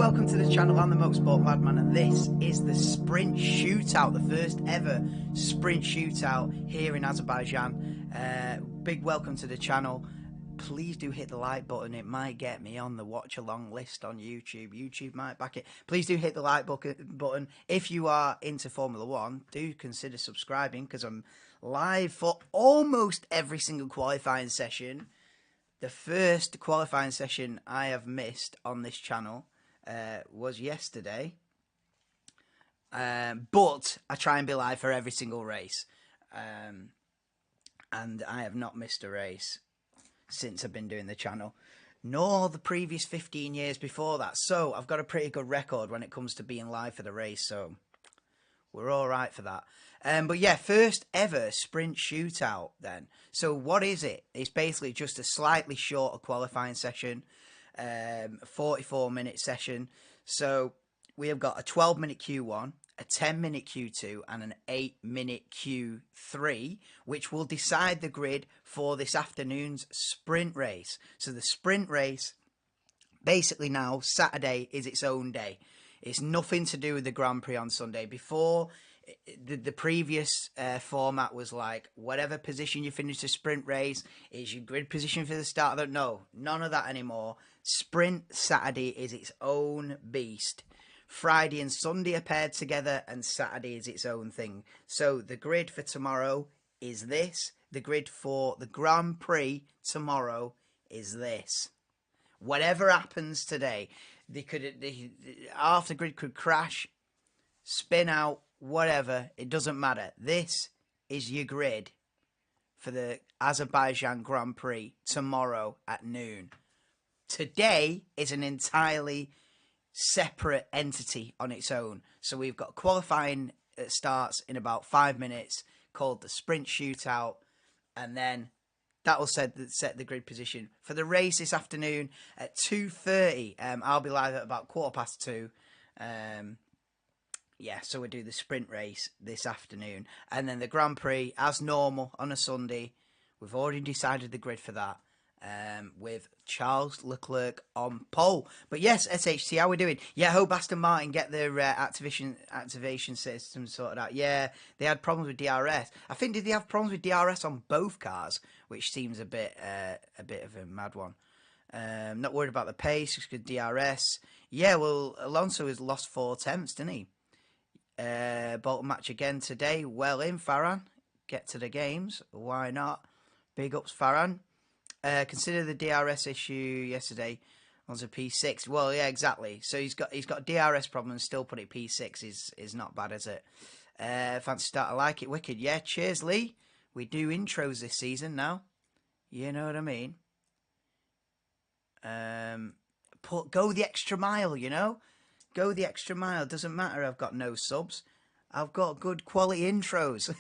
welcome to the channel. I'm the Motorsport Madman, and this is the Sprint Shootout, the first ever Sprint Shootout here in Azerbaijan. Big welcome to the channel. Please do hit the like button. It might get me on the watch-along list on YouTube. YouTube might back it. Please do hit the like button. If you are into Formula 1, do consider subscribing, because I'm live for almost every single qualifying session. The first qualifying session I have missed on this channel was yesterday. But I try and be live for every single race. And I have not missed a race since I've been doing the channel, nor the previous 15 years before that. So I've got a pretty good record when it comes to being live for the race. So we're all right for that. But yeah, first ever Sprint Shootout then. So what is it? It's basically just a slightly shorter qualifying session, 44-minute session. So we have got a 12-minute Q1, a 10-minute Q2, and an 8-minute Q3, which will decide the grid for this afternoon's sprint race. So the sprint race, basically now, Saturday is its own day. It's nothing to do with the Grand Prix on Sunday. Before, the previous format was like, whatever position you finish the sprint race is your grid position for the start of the... No, none of that anymore. Sprint Saturday is its own beast. Friday and Sunday are paired together, and Saturday is its own thing. So the grid for tomorrow is this. The grid for the Grand Prix tomorrow is this. Whatever happens today, half the grid could crash, spin out, whatever. It doesn't matter. This is your grid for the Azerbaijan Grand Prix tomorrow at noon. Today is an entirely separate entity on its own. So we've got qualifying that starts in about 5 minutes, called the Sprint Shootout, and then that will set the grid position for the race this afternoon at 2:30. I'll be live at about 2:15. Yeah, so we do the sprint race this afternoon, and then the Grand Prix as normal on a Sunday. We've already decided the grid for that. With Charles Leclerc on pole. But yes, SHT, how we doing? Yeah, hope Aston Martin get their activation system sorted out. Yeah, they had problems with DRS. I think, did they have problems with DRS on both cars, which seems a bit of a mad one. Not worried about the pace, just good DRS. Yeah, well, Alonso has lost 4 attempts, didn't he? Bolton match again today. Well in, Farhan. Get to the games. Why not? Big ups, Farhan. Consider the DRS issue yesterday on the P6. Well, yeah, exactly. So he's got DRS problems. Still put it P6 is not bad, is it? Fancy start. I like it. Wicked. Yeah. Cheers, Lee. We do intros this season now. You know what I mean? Go the extra mile. You know, go the extra mile. Doesn't matter. I've got no subs. I've got good quality intros.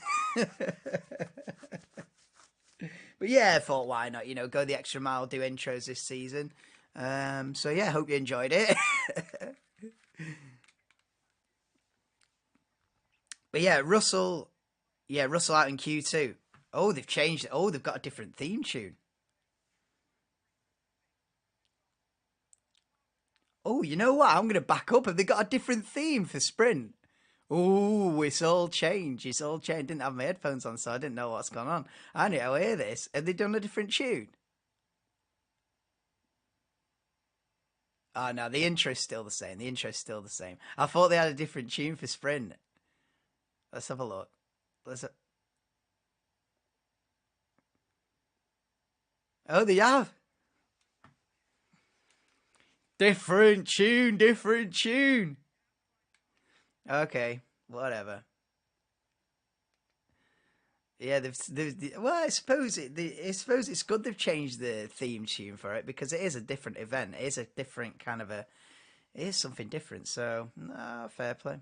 But yeah, I thought, why not? You know, go the extra mile, do intros this season. So yeah, hope you enjoyed it. But yeah, Russell out in Q2. Oh, they've changed it. Oh, they've got a different theme tune. Oh, you know what? I'm going to back up. Have they got a different theme for Sprint? Oh, it's all changed. It's all changed. Didn't have my headphones on, so I didn't know what's going on. I need to hear this. Have they done a different tune? Oh, no, the intro's still the same. The intro's still the same. I thought they had a different tune for Sprint. Let's have a look. Oh, they have. Different tune, different tune. Okay, whatever. Yeah, well, I suppose it's good they've changed the theme tune for it, because it is a different event. It is a different kind of it is something different. So, no, fair play.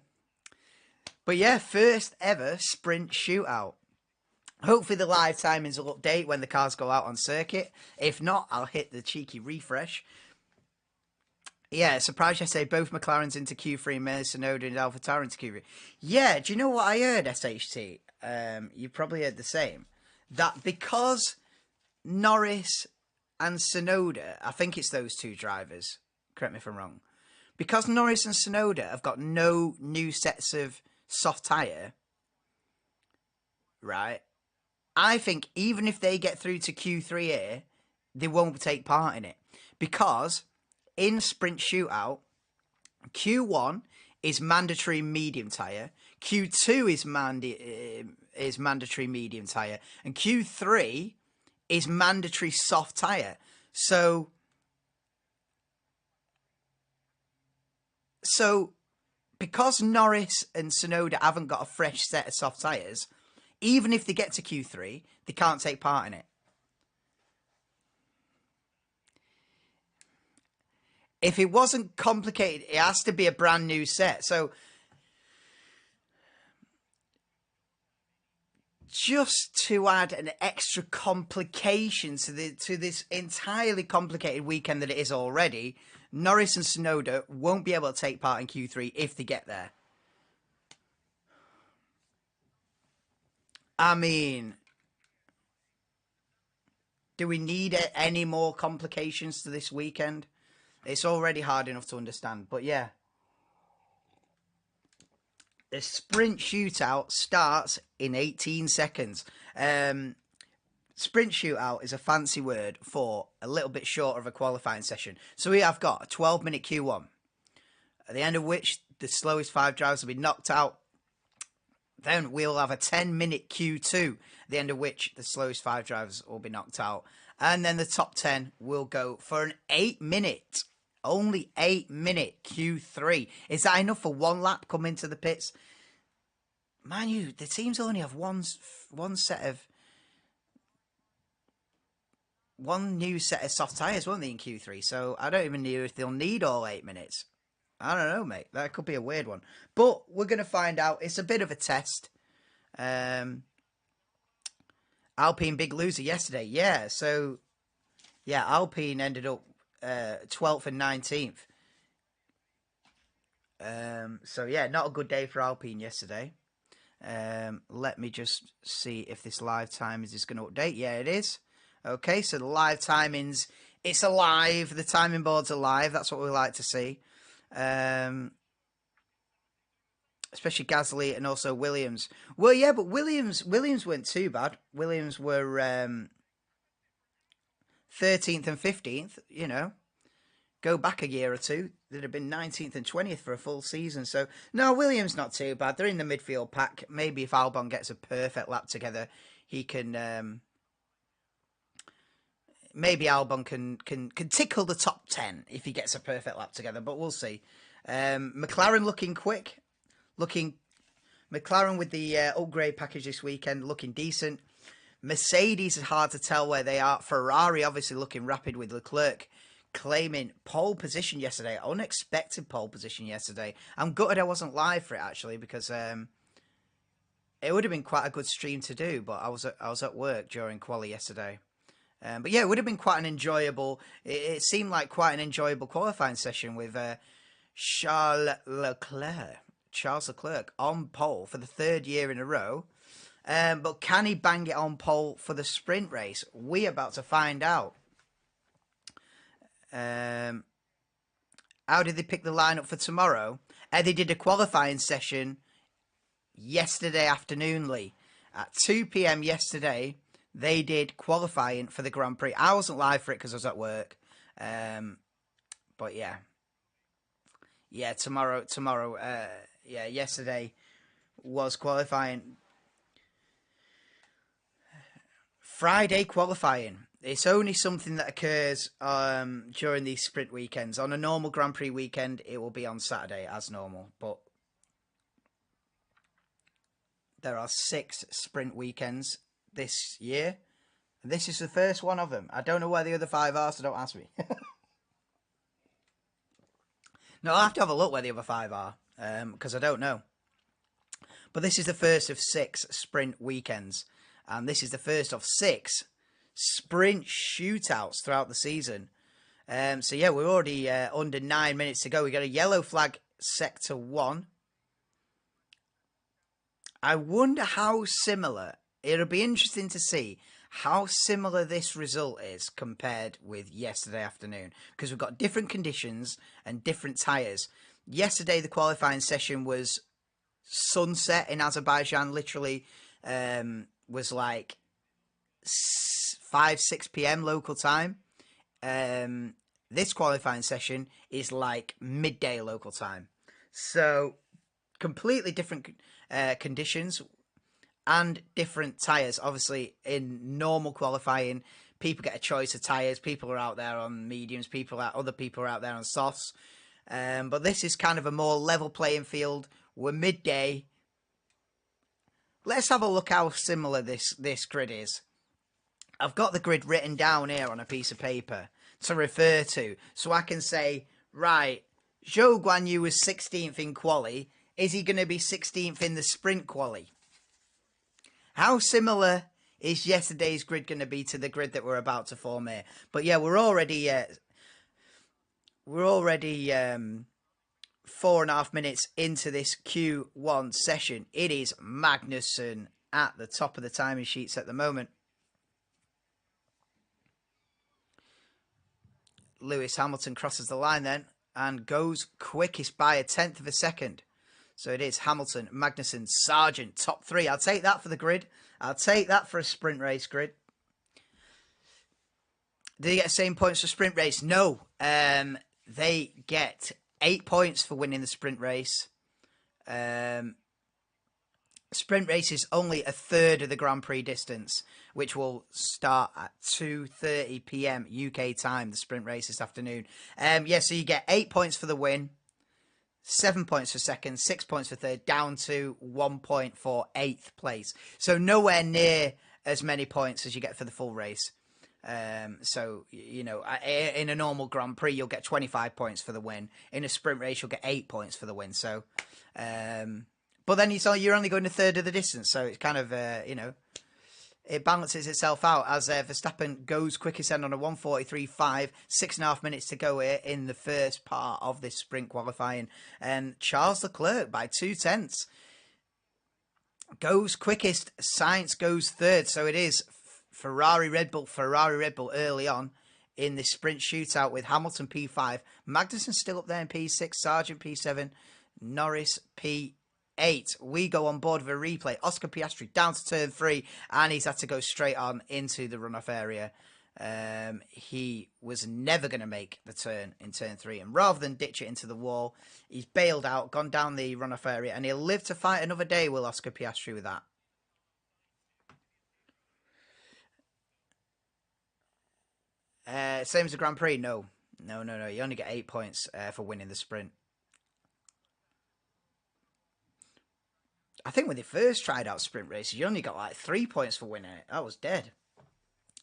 But yeah, first ever Sprint Shootout. Hopefully the live timings will update when the cars go out on circuit. If not, I'll hit the cheeky refresh. Yeah, surprised yesterday both McLarens into Q3, Sonoda and AlphaTauri into Q3. Yeah, do you know what I heard, SHT? You probably heard the same. That because Norris and Sonoda, I think it's those two drivers, correct me if I'm wrong, because Norris and Tsunoda have got no new sets of soft tyre, right? I think even if they get through to Q3 here, they won't take part in it. Because in Sprint Shootout, Q1 is mandatory medium tyre, Q2 is mandatory medium tyre, and Q3 is mandatory soft tyre. So because Norris and Tsunoda haven't got a fresh set of soft tyres, even if they get to Q3, they can't take part in it. If it wasn't complicated, it has to be a brand new set. So just to add an extra complication to this entirely complicated weekend that it is already, Norris and Tsunoda won't be able to take part in Q3 if they get there. I mean, do we need any more complications to this weekend? It's already hard enough to understand, but yeah. The Sprint Shootout starts in 18 seconds. Sprint Shootout is a fancy word for a little bit shorter of a qualifying session. So we have got a 12-minute Q1, at the end of which the slowest 5 drivers will be knocked out. Then we'll have a 10-minute Q2, at the end of which the slowest 5 drivers will be knocked out. And then the top 10 will go for an 8-minute, only 8-minute Q3. Is that enough for one lap coming to the pits? Mind you, the teams only have one new set of soft tyres, won't they, in Q3? So I don't even know if they'll need all 8 minutes. I don't know, mate. That could be a weird one. But we're going to find out. It's a bit of a test. Alpine big loser yesterday. Yeah, so, yeah, Alpine ended up 12th and 19th. So, yeah, not a good day for Alpine yesterday. Let me just see if this live time is going to update. Yeah, it is. Okay, so the live timings, it's alive. The timing board's alive. That's what we like to see. Especially Gasly and also Williams. Well, yeah, but Williams weren't too bad. Williams were 13th and 15th, you know. Go back a year or two, they'd have been 19th and 20th for a full season. So, no, Williams not too bad. They're in the midfield pack. Maybe if Albon gets a perfect lap together, he can... maybe Albon can tickle the top 10 if he gets a perfect lap together, but we'll see. McLaren looking quick. McLaren with the upgrade package this weekend, looking decent. Mercedes is hard to tell where they are. Ferrari obviously looking rapid with Leclerc claiming pole position yesterday. Unexpected pole position yesterday. I'm gutted I wasn't live for it, actually, because it would have been quite a good stream to do, but I was at work during quali yesterday. But yeah, it would have been quite an enjoyable... It seemed like quite an enjoyable qualifying session with Charles Leclerc on pole for the 3rd year in a row. But can he bang it on pole for the sprint race? We're about to find out. How did they pick the lineup for tomorrow? They did a qualifying session yesterday afternoon, Lee. At 2 p.m. yesterday, they did qualifying for the Grand Prix. I wasn't live for it because I was at work. But yeah. Yeah, tomorrow, yesterday was qualifying. Friday qualifying. It's only something that occurs during these sprint weekends. On a normal Grand Prix weekend, it will be on Saturday as normal. But there are 6 sprint weekends this year. And this is the first one of them. I don't know where the other 5 are, so don't ask me. No, I'll have to have a look where the other 5 are, because I don't know. But this is the first of 6 sprint weekends. And this is the first of 6 sprint shootouts throughout the season. So yeah, we're already under 9 minutes to go. We got a yellow flag sector 1. I wonder how similar. It'll be interesting to see how similar this result is compared with yesterday afternoon, because we've got different conditions and different tyres. Yesterday, the qualifying session was sunset in Azerbaijan, literally was like 5-6 p.m. local time. This qualifying session is like midday local time. So completely different conditions and different tyres. Obviously, in normal qualifying, people get a choice of tyres. People are out there on mediums. Other people are out there on softs. But this is kind of a more level playing field. We're midday. Let's have a look how similar this grid is. I've got the grid written down here on a piece of paper to refer to, so I can say, right, Zhou Guanyu was 16th in quali. Is he going to be 16th in the sprint quali? How similar is yesterday's grid going to be to the grid that we're about to form here? But yeah, we're already 4.5 minutes into this Q1 session. It is Magnussen at the top of the timing sheets at the moment. Lewis Hamilton crosses the line then and goes quickest by 1/10 of a second. So it is Hamilton, Magnussen, Sargent, top three. I'll take that for the grid. I'll take that for a sprint race grid. Do they get the same points for sprint race? No. They get 8 points for winning the sprint race. Sprint race is only a third of the Grand Prix distance, which will start at 2:30 p.m. UK time, the sprint race this afternoon. So you get 8 points for the win, 7 points for second, 6 points for third, down to 1 point for 8th place. So nowhere near as many points as you get for the full race. So, you know, in a normal Grand Prix, you'll get 25 points for the win. In a sprint race, you'll get 8 points for the win. So, but then you're only going a third of the distance. So it's kind of, it balances itself out as Verstappen goes quickest end on a 1:43.5, 6.5 minutes to go here in the first part of this sprint qualifying. And Charles Leclerc by 0.2 goes quickest. Sainz goes third. So it is Ferrari, Red Bull early on in the sprint shootout with Hamilton P5. Magnussen still up there in P6, Sargent P7, Norris P8. We go on board with a replay. Oscar Piastri down to turn 3, and he's had to go straight on into the runoff area. He was never going to make the turn in turn 3, and rather than ditch it into the wall, he's bailed out, gone down the runoff area, and he'll live to fight another day, will Oscar Piastri, with that. Same as the Grand Prix? No. You only get 8 points for winning the sprint. I think when they first tried out sprint races, you only got like 3 points for winning it. That was dead.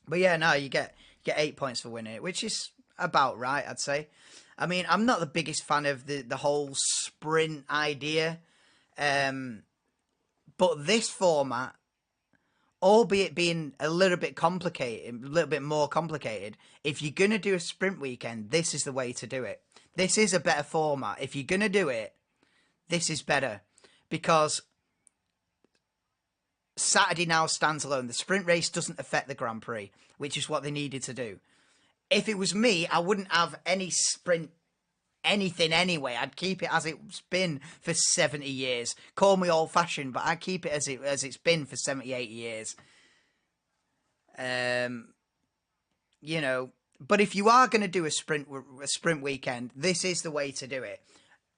But yeah, no, you get 8 points for winning it, which is about right, I'd say. I mean, I'm not the biggest fan of the whole sprint idea. But this format, albeit being a little bit complicated, a little bit more complicated, if you're going to do a sprint weekend, this is the way to do it. This is a better format. If you're going to do it, this is better. Because Saturday now stands alone. The sprint race doesn't affect the Grand Prix, which is what they needed to do. If it was me, I wouldn't have any sprint anything anyway. I'd keep it as it's been for 70 years. Call me old-fashioned, but I'd keep it as it's been for 78 years. You know, but if you are going to do a sprint weekend, this is the way to do it.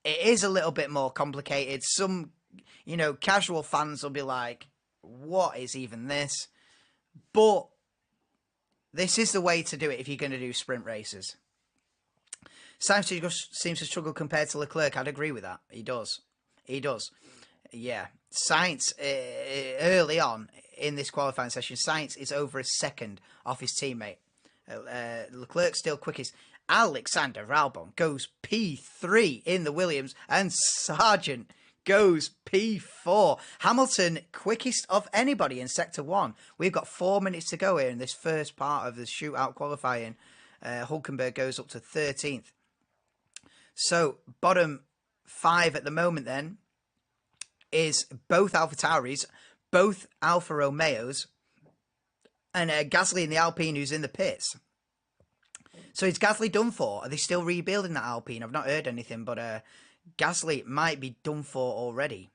It is a little bit more complicated. Some, casual fans will be like, what is even this? But this is the way to do it if you're going to do sprint races. Sainz seems to struggle compared to Leclerc. I'd agree with that. He does. Yeah. Sainz, early on in this qualifying session, Sainz is over a second off his teammate. Leclerc still quickest. Alexander Albon goes P3 in the Williams, and Sargent goes P4. Hamilton quickest of anybody in Sector 1. We've got 4 minutes to go here in this first part of the shootout qualifying. Hulkenberg goes up to 13th. So, bottom 5 at the moment then is both AlphaTauris, both Alfa Romeos, And Gasly in the Alpine, who's in the pits. So is Gasly done for? Are they still rebuilding that Alpine? I've not heard anything, but Gasly might be done for already.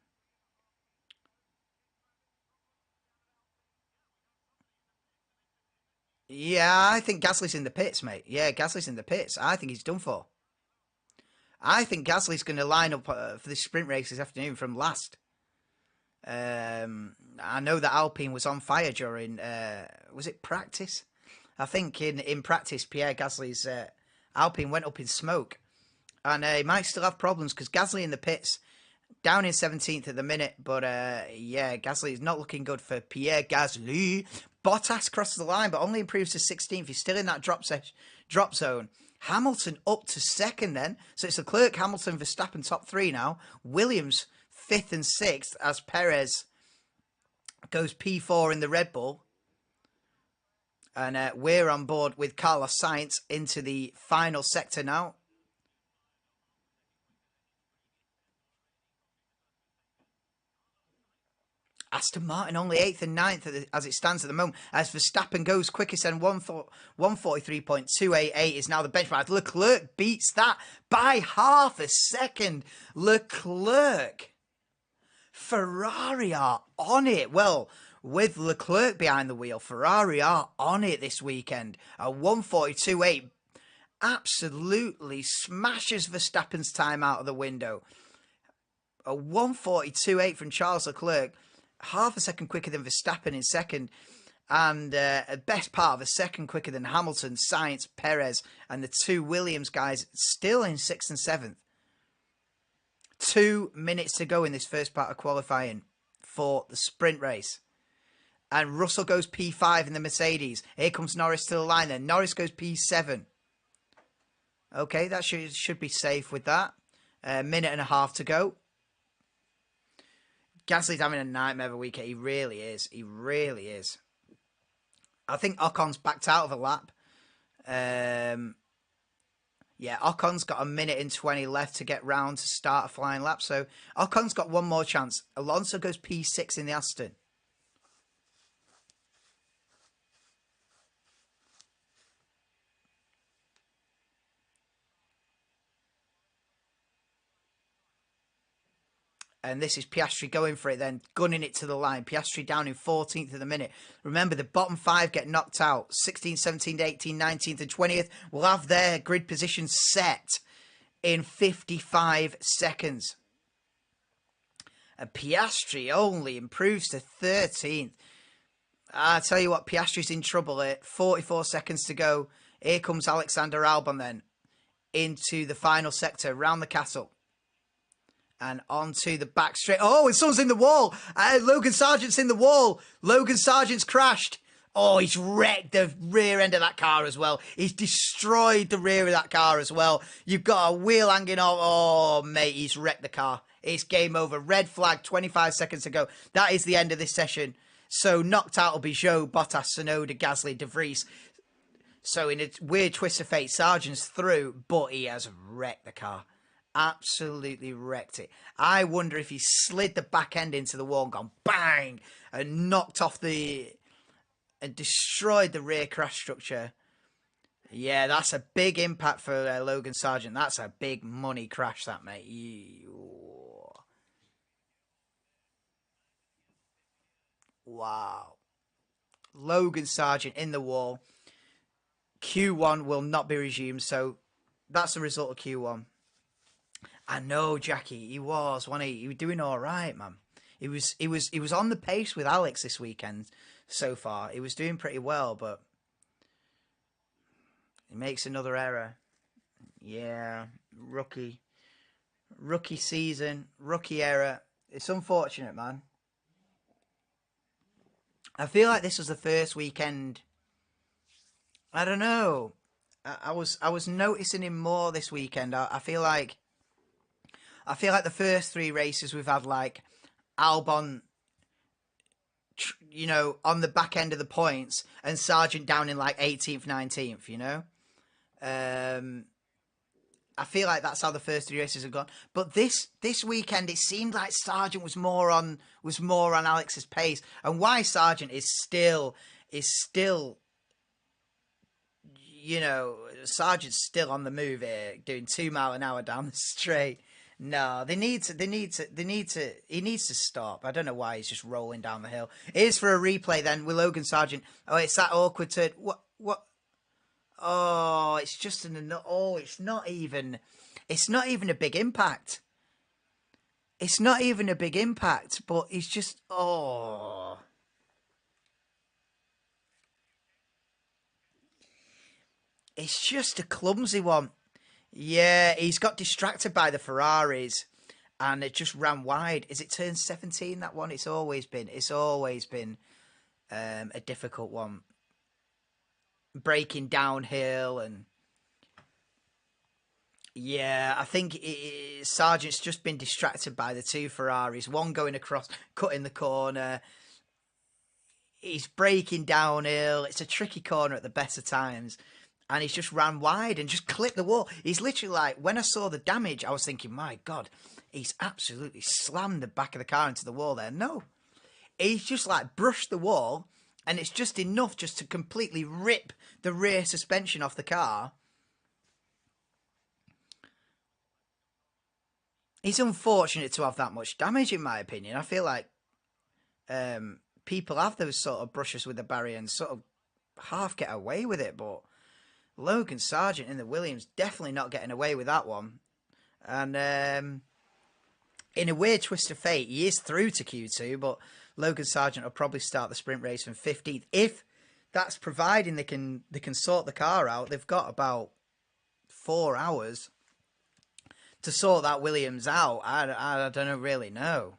Yeah, I think Gasly's in the pits, mate. Yeah, Gasly's in the pits. I think he's done for. I think Gasly's going to line up for the sprint race this afternoon from last. I know that Alpine was on fire during, was it practice? I think in practice, Pierre Gasly's Alpine went up in smoke. And he might still have problems because Gasly in the pits, down in 17th at the minute. But yeah, Gasly is not looking good for Pierre Gasly. Bottas crosses the line, but only improves to 16th. He's still in that drop zone. Hamilton up to second then. So it's Leclerc, Hamilton, Verstappen top three now. Williams 5th and 6th as Perez goes P4 in the Red Bull. And we're on board with Carlos Sainz into the final sector now. Aston Martin only 8th and 9th as it stands at the moment. As Verstappen goes quickest and 143.288 is now the benchmark. Leclerc beats that by half a second. Leclerc. Ferrari are on it. Well, with Leclerc behind the wheel, Ferrari are on it this weekend. A 142.8 absolutely smashes Verstappen's time out of the window. A 142.8 from Charles Leclerc. Half a second quicker than Verstappen in second, and a best part of a second quicker than Hamilton, Sainz, Perez, and the two Williams guys still in 6th and 7th. 2 minutes to go in this first part of qualifying for the sprint race. And Russell goes P5 in the Mercedes. Here comes Norris to the line then. Norris goes P7. Okay, that should be safe with that. A minute and a half to go. Gasly's having a nightmare of a weekend. He really is. He really is. I think Ocon's backed out of a lap. Yeah, Ocon's got a minute and 20 left to get round to start a flying lap. So Ocon's got one more chance. Alonso goes P6 in the Aston. And this is Piastri going for it then, gunning it to the line. Piastri down in 14th of the minute. Remember, the bottom 5 get knocked out. 16th, 17th, 18th, 19th and 20th will have their grid position set in 55 seconds. And Piastri only improves to 13th. I tell you what, Piastri's in trouble here. 44 seconds to go. Here comes Alexander Albon then into the final sector, round the castle. And onto the back straight. Oh, and someone's in the wall. Logan Sargent's in the wall. Logan Sargent's crashed. Oh, he's wrecked the rear end of that car as well. He's destroyed the rear of that car as well. You've got a wheel hanging off. Oh, mate, he's wrecked the car. It's game over. Red flag, 25 seconds to go. That is the end of this session. So knocked out will be Zhou, Bottas, Tsunoda, Gasly, De Vries. So in a weird twist of fate, Sargent's through, but he has wrecked the car. Absolutely wrecked it. I wonder if he slid the back end into the wall and gone bang and knocked off and destroyed the rear crash structure. Yeah, that's a big impact for Logan Sargent. That's a big money crash, that, mate. Wow. Logan Sargent in the wall. Q1 will not be resumed, so that's the result of Q1. I know, Jackie. He was, wasn't he? He was doing all right, man. He was on the pace with Alex this weekend so far. He was doing pretty well, but he makes another error. Yeah, rookie season, rookie error. It's unfortunate, man. I feel like this was the first weekend. I don't know. I was noticing him more this weekend. I feel like the first 3 races we've had, like, Albon, you know, on the back end of the points and Sargent down in, like, 18th, 19th, you know? I feel like that's how the first 3 races have gone. But this weekend, it seemed like Sargent was more on Alex's pace. And why Sargent is still is still, Sargent's still on the move here, doing 2 mile an hour down the straight. No, he needs to stop. I don't know why he's just rolling down the hill. Here's for a replay then with Logan Sargent. Oh, it's that awkward turn. What? Oh, it's just it's not even a big impact. It's not even a big impact, but he's just, it's just a clumsy one. Yeah, he's got distracted by the Ferraris and it just ran wide. Is it turn 17, that one? It's always been a difficult one. Breaking downhill and... Yeah, I think Sargent's just been distracted by the two Ferraris. One going across, cutting the corner. He's breaking downhill. It's a tricky corner at the best of times. And he's just ran wide and just clipped the wall. He's literally like, when I saw the damage, I was thinking, my God, he's absolutely slammed the back of the car into the wall there. No, he's just like brushed the wall, and it's just enough just to completely rip the rear suspension off the car. It's unfortunate to have that much damage, in my opinion. I feel like people have those sort of brushes with the barrier and sort of half get away with it, but Logan Sargent in the Williams definitely not getting away with that one. And in a weird twist of fate, he is through to Q2, but Logan Sargent will probably start the sprint race from 15th. If that's providing they can sort the car out, they've got about 4 hours to sort that Williams out. I don't really know.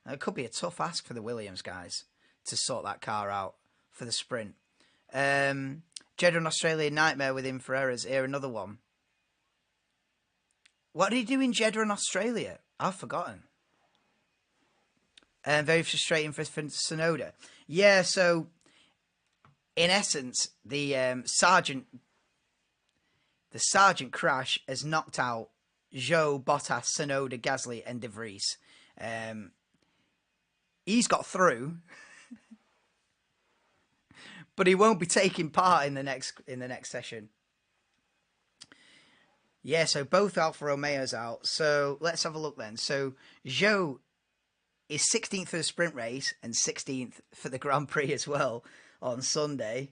It could be a tough ask for the Williams guys to sort that car out for the sprint. Jeddah and Australia nightmare with him for errors. Here, another one. What did he do in Jeddah and Australia? I've forgotten. Very frustrating for Tsunoda. Yeah, so in essence, the Sargent crash has knocked out Zhou, Bottas, Tsunoda, Gasly, and De Vries. He's got through, but he won't be taking part in the next session. Yeah, so both Alfa Romeos out. So let's have a look then. So Zhou is 16th for the sprint race and 16th for the Grand Prix as well on Sunday.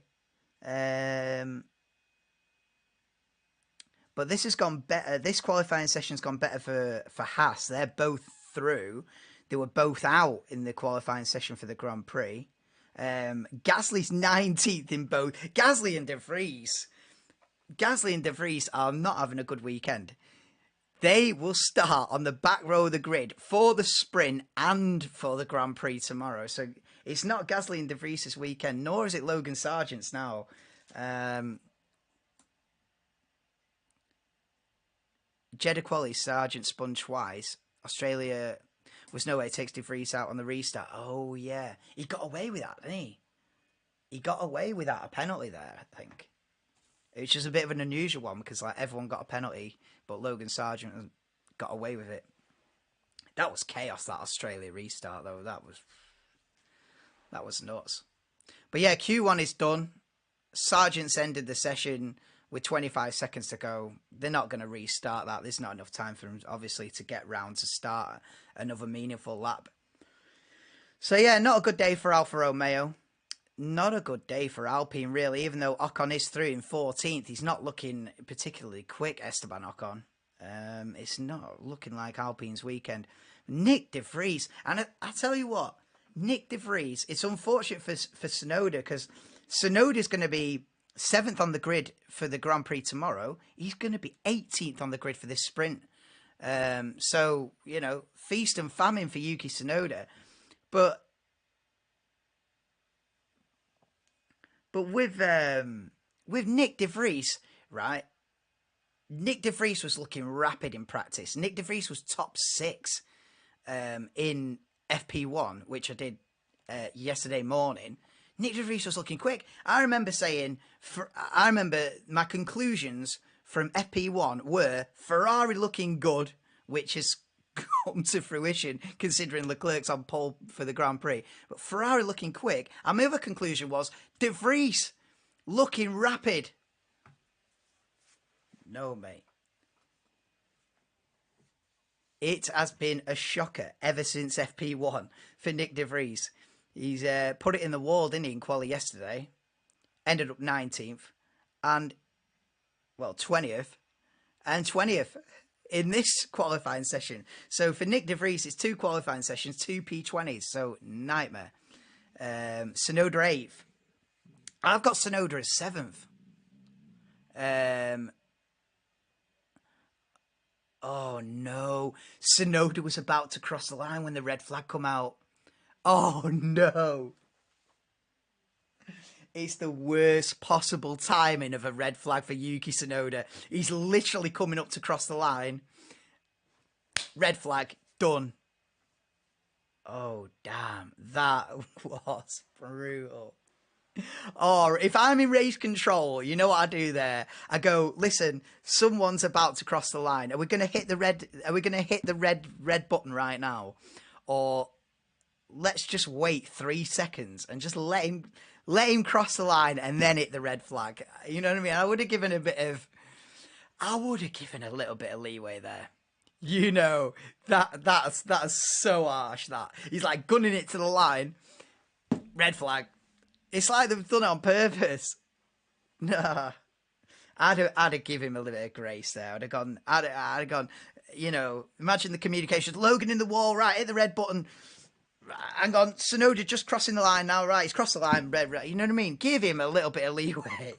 But this has gone better. This qualifying session's gone better for Haas. They're both through. They were both out in the qualifying session for the Grand Prix. Gasly's 19th in both. Gasly and De Vries are not having a good weekend. They will start on the back row of the grid for the sprint and for the Grand Prix tomorrow. So it's not Gasly and De Vries' weekend, nor is it Logan Sargent's now. Jeddah quali, Sargent spun twice. Australia was no way it takes De Vries out on the restart. Oh, yeah. He got away with that, didn't he? He got away without a penalty there, I think. It was just a bit of an unusual one because like everyone got a penalty, but Logan Sargent got away with it. That was chaos, that Australia restart, though. That was nuts. But yeah, Q1 is done. Sargent's ended the session with 25 seconds to go. They're not going to restart that. There's not enough time for them, obviously, to get round to start another meaningful lap. So yeah, not a good day for Alfa Romeo. Not a good day for Alpine, really, even though Ocon is through in 14th. He's not looking particularly quick, Esteban Ocon. It's not looking like Alpine's weekend. Nick De Vries, and I tell you what, Nick De Vries, it's unfortunate for Tsunoda, because Tsunoda's going to be 7th on the grid for the Grand Prix tomorrow. He's going to be 18th on the grid for this sprint. So, you know, feast and famine for Yuki Tsunoda. But with Nick De Vries, right? Nick De Vries was looking rapid in practice. Nick De Vries was top 6 in FP1, which I did yesterday morning. Nick De Vries was looking quick. I remember my conclusions from FP1 were Ferrari looking good, which has come to fruition, considering Leclerc's on pole for the Grand Prix. But Ferrari looking quick. And my other conclusion was De Vries looking rapid. No, mate. It has been a shocker ever since FP1 for Nick De Vries. He's put it in the wall, didn't he, in quali yesterday? Ended up 19th. And, well, 20th. And 20th in this qualifying session. So for Nick De Vries, it's 2 qualifying sessions, 2 P20s. So, nightmare. Tsunoda 8th. I've got Tsunoda as 7th. Oh, no. Tsunoda was about to cross the line when the red flag come out. Oh, no. It's the worst possible timing of a red flag for Yuki Tsunoda. He's literally coming up to cross the line. Red flag, done. Oh, damn. That was brutal. Or if I'm in race control, you know what I do there? I go, listen, someone's about to cross the line. Are we going to hit the red? Are we going to hit the red button right now, or let's just wait 3 seconds and just let him cross the line and then hit the red flag? You know what I mean? I would have given a little bit of leeway there. You know, that's so harsh. That he's like gunning it to the line, red flag. It's like they've done it on purpose. Nah. I'd have given him a little bit of grace there. I'd have gone, you know, imagine the communications. Logan in the wall, right, hit the red button. Hang on, Tsunoda just crossing the line now, right, he's crossed the line, red, you know what I mean? Give him a little bit of leeway.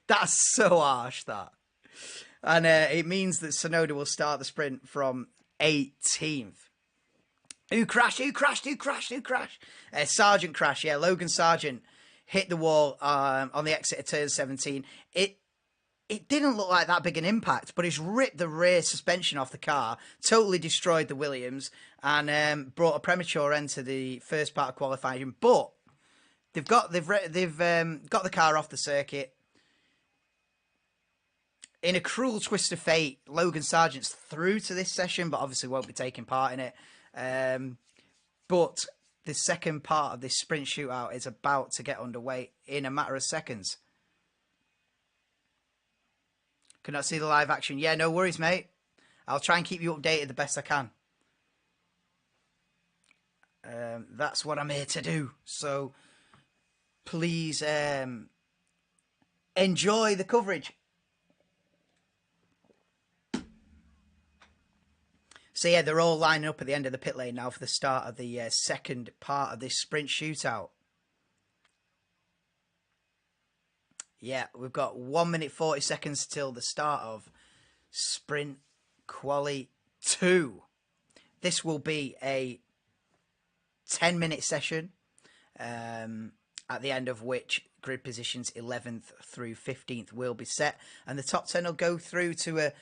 That's so harsh, that. And it means that Tsunoda will start the sprint from 18th. Who crashed? Sargent crashed. Yeah, Logan Sargent hit the wall on the exit of turn 17. It didn't look like that big an impact, but it's ripped the rear suspension off the car, totally destroyed the Williams, and brought a premature end to the first part of qualifying. But they've got the car off the circuit. In a cruel twist of fate, Logan Sargent's through to this session, but obviously won't be taking part in it. But the second part of this sprint shootout is about to get underway in a matter of seconds. Cannot see the live action. Yeah, no worries, mate. I'll try and keep you updated the best I can. That's what I'm here to do. So please enjoy the coverage. So yeah, they're all lining up at the end of the pit lane now for the start of the second part of this sprint shootout. Yeah, we've got 1 minute 40 seconds till the start of Sprint Quali 2. This will be a 10-minute session, at the end of which grid positions 11th through 15th will be set. And the top 10 will go through to a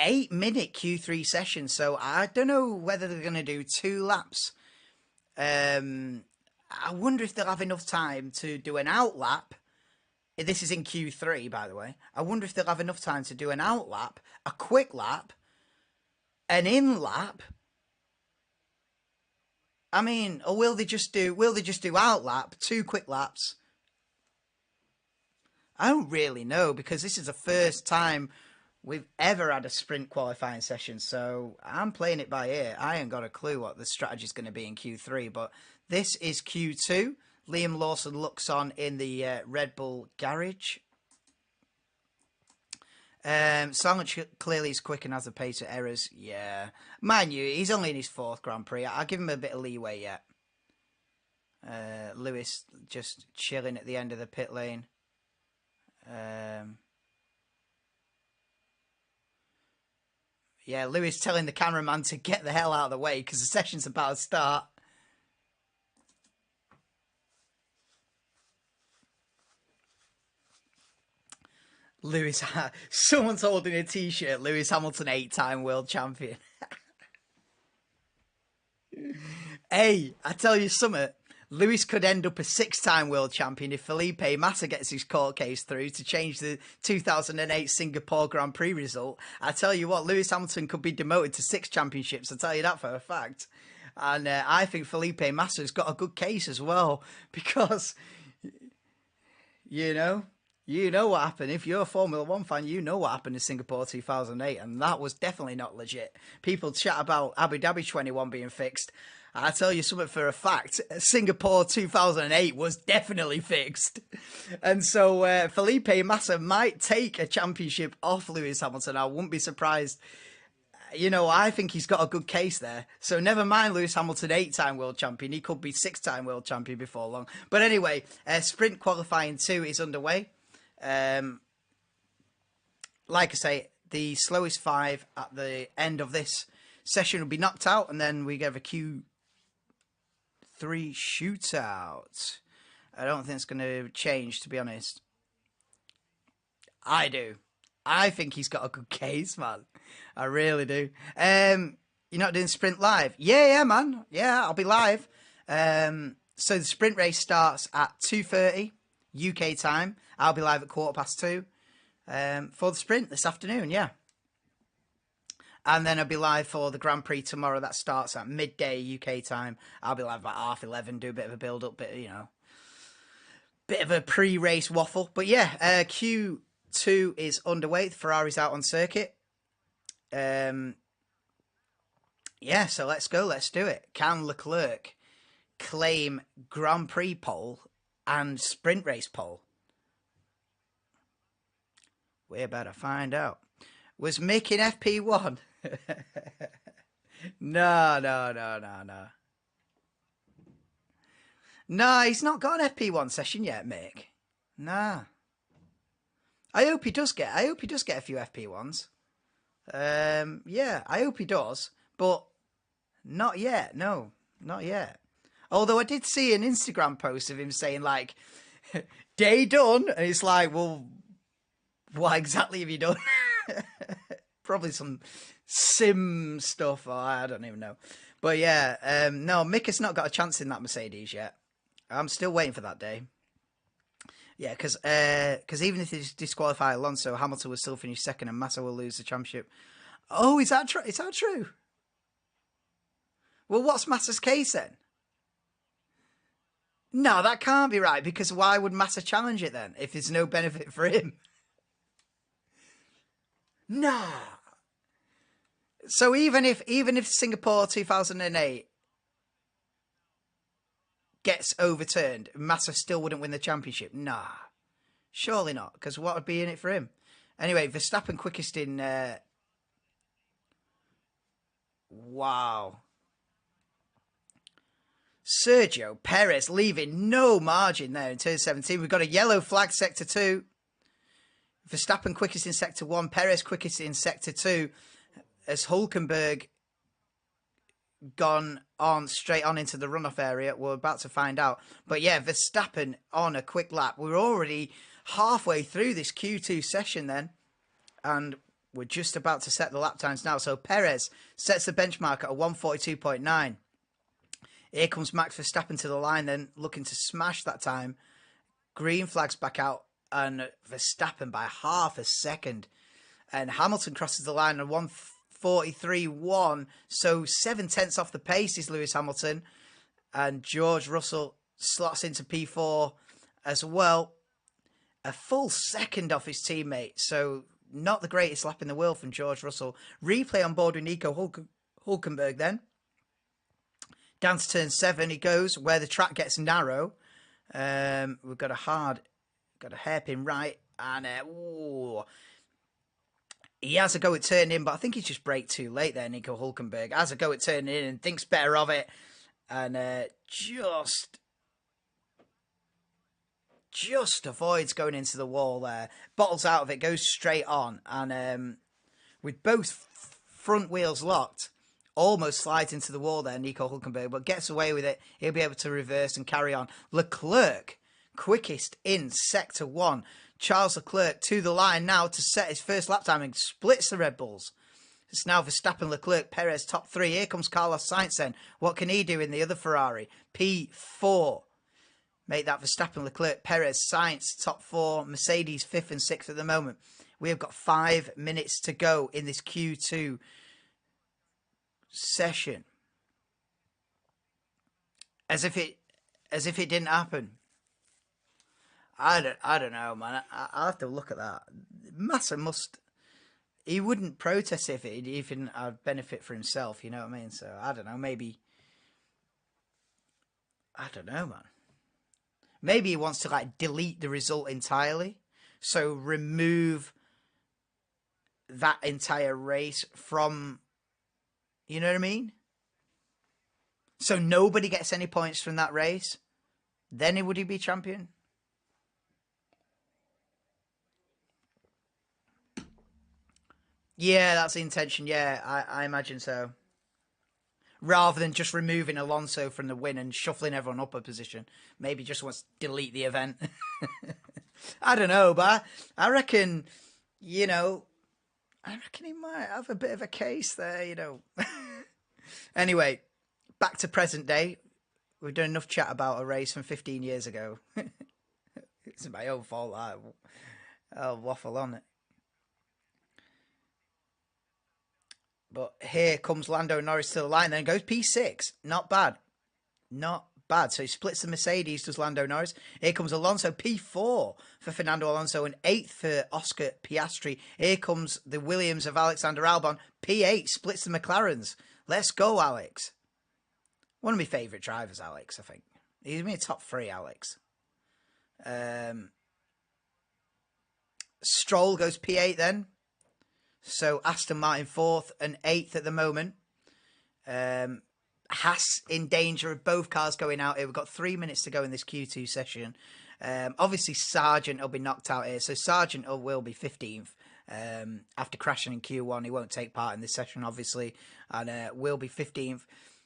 8-minute Q3 session. So I don't know whether they're going to do 2 laps. I wonder if they'll have enough time to do an out lap. This is in Q3, by the way. I wonder if they'll have enough time to do an out lap, a quick lap, an in lap. I mean, or will they just do out lap, 2 quick laps? I don't really know, because this is the first time we've ever had a sprint qualifying session, so I'm playing it by ear. I ain't got a clue what the strategy is going to be in Q3, but this is Q2. Liam Lawson looks on in the Red Bull garage. Sargent clearly is quick and has the pace of errors. Yeah. Mind you, he's only in his 4th Grand Prix. I'll give him a bit of leeway yet. Lewis just chilling at the end of the pit lane. Yeah, Lewis telling the cameraman to get the hell out of the way because the session's about to start. Lewis, someone's holding a t-shirt. Lewis Hamilton, 8-time world champion. Hey, I tell you something. Lewis could end up a 6-time world champion if Felipe Massa gets his court case through to change the 2008 Singapore Grand Prix result. I tell you what, Lewis Hamilton could be demoted to 6 championships. I tell you that for a fact. And I think Felipe Massa's got a good case as well because, you know what happened. If you're a Formula One fan, you know what happened in Singapore 2008, and that was definitely not legit. People chat about Abu Dhabi 21 being fixed. I tell you something for a fact, Singapore 2008 was definitely fixed. And so Felipe Massa might take a championship off Lewis Hamilton. I wouldn't be surprised. You know, I think he's got a good case there. So never mind Lewis Hamilton, 8-time world champion. He could be 6-time world champion before long. But anyway, sprint qualifying 2 is underway. Like I say, the slowest 5 at the end of this session will be knocked out, and then we get a Q3 shootout. I don't think it's going to change, to be honest. I do. I think he's got a good case, man. I really do. You're not doing sprint live? Yeah, man. Yeah, I'll be live. So the sprint race starts at 2:30 UK time. I'll be live at 2:15 for the sprint this afternoon, yeah. And then I'll be live for the Grand Prix tomorrow. That starts at midday UK time. I'll be live about 11:30, do a bit of a build-up, bit of a pre-race waffle. But yeah, Q2 is underway. The Ferrari's out on circuit. Yeah, so let's go. Let's do it. Can Leclerc claim Grand Prix pole and sprint race pole? We're about to find out. Was Mick in FP1? No. No, he's not got an FP1 session yet, Mick. Nah. I hope he does get a few FP1s. Yeah, I hope he does, but not yet. No, not yet. Although I did see an Instagram post of him saying like, "Day done," and it's like, well, what exactly have you done? Probably some sim stuff, or I don't even know. But yeah, no, Mick has not got a chance in that Mercedes yet. I'm still waiting for that day. Yeah, because even if they disqualify Alonso, Hamilton will still finish second and Massa will lose the championship. Oh, is that true? Is that true? Well, what's Massa's case then? No, that can't be right, because why would Massa challenge it then if there's no benefit for him? Nah. So even if Singapore 2008 gets overturned, Massa still wouldn't win the championship? Nah. Surely not, because what would be in it for him? Anyway, Verstappen quickest in... Wow. Sergio Perez leaving no margin there in turn 17. We've got a yellow flag, sector 2. Verstappen quickest in sector 1. Perez quickest in sector 2. As Hülkenberg gone on straight on into the runoff area. We're about to find out. But yeah, Verstappen on a quick lap. We're already halfway through this Q2 session then. And we're just about to set the lap times now. So Perez sets the benchmark at a 1:42.9. Here comes Max Verstappen to the line then, looking to smash that time. Green flags back out, and Verstappen by half a second. And Hamilton crosses the line at 1:43.1, so 7/10 off the pace is Lewis Hamilton. And George Russell slots into P4 as well. A full second off his teammate, so not the greatest lap in the world from George Russell. Replay on board with Nico Hülkenberg then. Down to turn 7 he goes, where the track gets narrow. We've got a hairpin right, and he has a go at turning in, but I think he's just braked too late there, Nico Hülkenberg. Has a go at turning in and thinks better of it, and just avoids going into the wall there. Bottles out of it, goes straight on, and with both front wheels locked, almost slides into the wall there, Nico Hülkenberg, but gets away with it. He'll be able to reverse and carry on. Leclerc, quickest in sector 1. Charles Leclerc to the line now to set his first lap time and splits the Red Bulls. It's now Verstappen, Leclerc, Perez, top three. Here comes Carlos Sainz then. What can he do in the other Ferrari? P4. Make that Verstappen, Leclerc, Perez, Sainz, top four. Mercedes, fifth and sixth at the moment. We have got 5 minutes to go in this Q2 session. As if it didn't happen. I don't know, man. I'll have to look at that. Massa must... He wouldn't protest if it even had benefit for himself, you know what I mean? So, I don't know, maybe... I don't know, man. Maybe he wants to, like, delete the result entirely. So, remove that entire race from... You know what I mean? So, nobody gets any points from that race. Then would he be champion? Yeah, that's the intention. Yeah, I imagine so. Rather than just removing Alonso from the win and shuffling everyone up a position. Maybe just wants to delete the event. I don't know, but I reckon, you know, I reckon he might have a bit of a case there, you know. Anyway, back to present day. We've done enough chat about a race from 15 years ago. It's my own fault. I'll waffle on it. But here comes Lando Norris to the line. Then goes P6. Not bad. Not bad. So he splits the Mercedes, does Lando Norris. Here comes Alonso. P4 for Fernando Alonso and 8th for Oscar Piastri. Here comes the Williams of Alexander Albon. P8 splits the McLarens. Let's go, Alex. One of my favourite drivers, Alex, I think. He's my top three, Alex. Stroll goes P8 then. So Aston Martin 4th and 8th at the moment. Haas in danger of both cars going out here. We've got 3 minutes to go in this Q2 session. Obviously, Sargent will be knocked out here. So Sargent will be 15th. After crashing in Q1, he won't take part in this session, obviously. And will be 15th.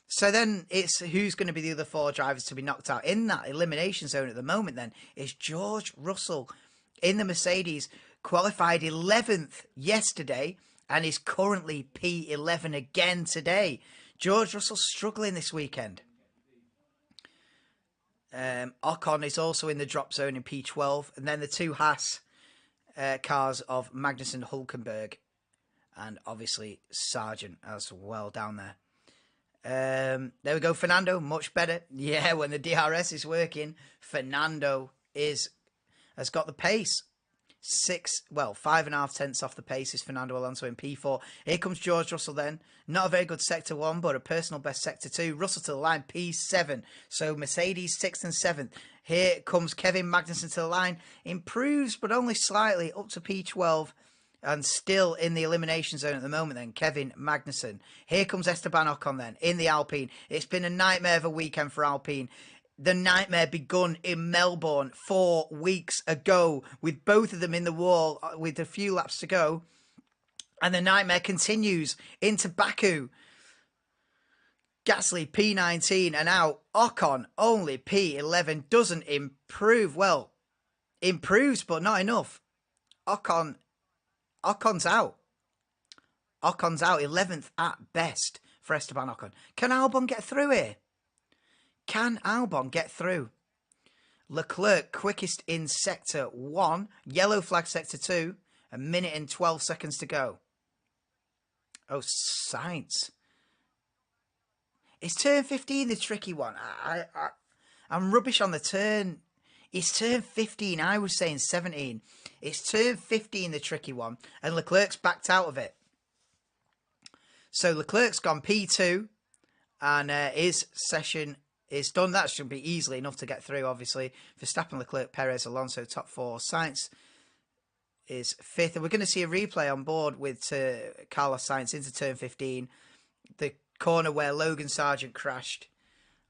So then it's who's going to be the other 4 drivers to be knocked out in that elimination zone at the moment then is George Russell in the Mercedes. Qualified 11th yesterday and is currently P11 again today. George Russell struggling this weekend. Ocon is also in the drop zone in P12. And then the 2 Haas cars of Magnussen, Hulkenberg, and obviously Sargent as well down there. There we go, Fernando, much better. Yeah, when the DRS is working, Fernando has got the pace. 5.5 tenths off the pace is Fernando Alonso in P4. Here comes George Russell then. Not a very good sector 1, but a personal best sector 2. Russell to the line, P7. So Mercedes 6th and 7th. Here comes Kevin Magnussen to the line. Improves, but only slightly, up to P12. And still in the elimination zone at the moment then, Kevin Magnussen. Here comes Esteban Ocon then, in the Alpine. It's been a nightmare of a weekend for Alpine. The nightmare begun in Melbourne 4 weeks ago with both of them in the wall with a few laps to go. And the nightmare continues into Baku. Gasly P19 and out. Ocon only P11. Doesn't improve. Well, improves but not enough. Ocon's out. Ocon's out. 11th at best for Esteban Ocon. Can Albon get through here? Can Albon get through? Leclerc quickest in sector 1. Yellow flag sector 2. 1 minute and 12 seconds to go. Oh, Sainz. Is turn 15 the tricky one? I'm rubbish on the turn. It's turn 15. I was saying 17. It's turn 15 the tricky one. And Leclerc's backed out of it. So Leclerc's gone P2. And his session is done. That should be easily enough to get through, obviously. Verstappen, Leclerc, Perez, Alonso, top 4. Sainz is 5th. And we're going to see a replay on board with Carlos Sainz into turn 15. The corner where Logan Sargent crashed.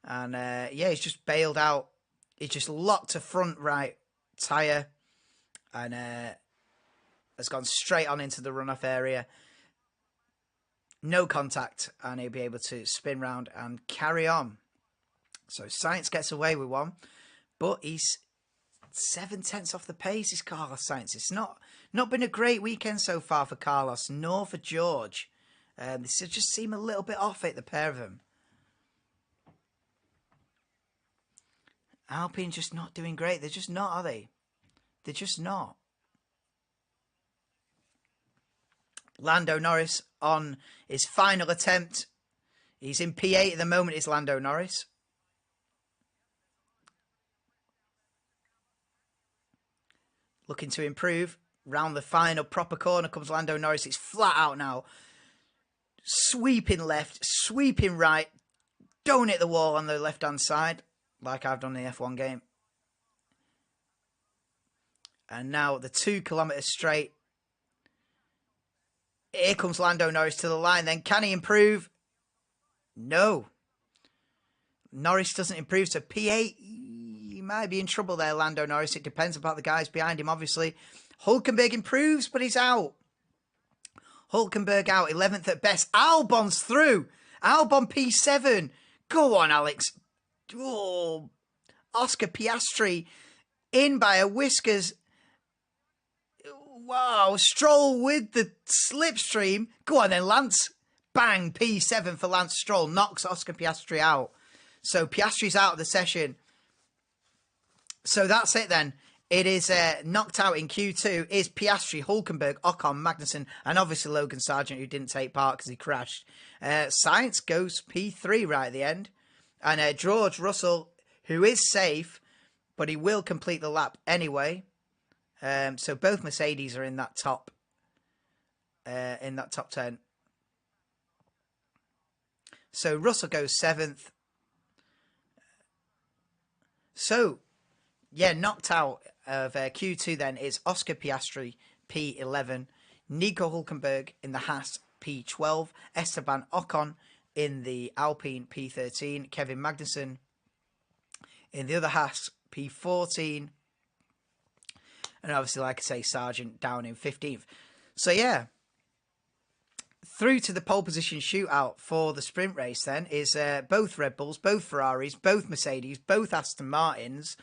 And, yeah, he's just bailed out. He just locked a front right tyre. And has gone straight on into the runoff area. No contact. And he'll be able to spin round and carry on. So Sainz gets away with one, but he's 7 tenths off the pace, is Carlos Sainz. It's not been a great weekend so far for Carlos, nor for George. They just seem a little bit off it, the pair of them. Alpine just not doing great. They're just not, are they? They're just not. Lando Norris on his final attempt. He's in P8 at the moment, is Lando Norris. Looking to improve. Round the final proper corner comes Lando Norris. It's flat out now. Sweeping left, sweeping right. Don't hit the wall on the left-hand side, like I've done in the F1 game. And now the 2 kilometres straight. Here comes Lando Norris to the line. Then can he improve? No. Norris doesn't improve. So P8, he might be in trouble there, Lando Norris. It depends about the guys behind him, obviously. Hulkenberg improves, but he's out. Hulkenberg out, 11th at best. Albon's through. Albon P7. Go on, Alex. Oh, Oscar Piastri in by a whiskers. Wow, Stroll with the slipstream. Go on then, Lance. Bang, P7 for Lance Stroll. Knocks Oscar Piastri out. So Piastri's out of the session. So that's it then. It is knocked out in Q2 is Piastri, Hulkenberg, Ocon, Magnussen, and obviously Logan Sargent, who didn't take part because he crashed. Sainz goes P3 right at the end. And George Russell, who is safe, but he will complete the lap anyway. So both Mercedes are in that top 10. So Russell goes 7th. So, yeah, knocked out of Q2 then is Oscar Piastri, P11. Nico Hulkenberg in the Haas, P12. Esteban Ocon in the Alpine, P13. Kevin Magnussen in the other Haas, P14. And obviously, like I say, Sargent down in 15th. So, yeah. Through to the pole position shootout for the sprint race then is both Red Bulls, both Ferraris, both Mercedes, both Aston Martins.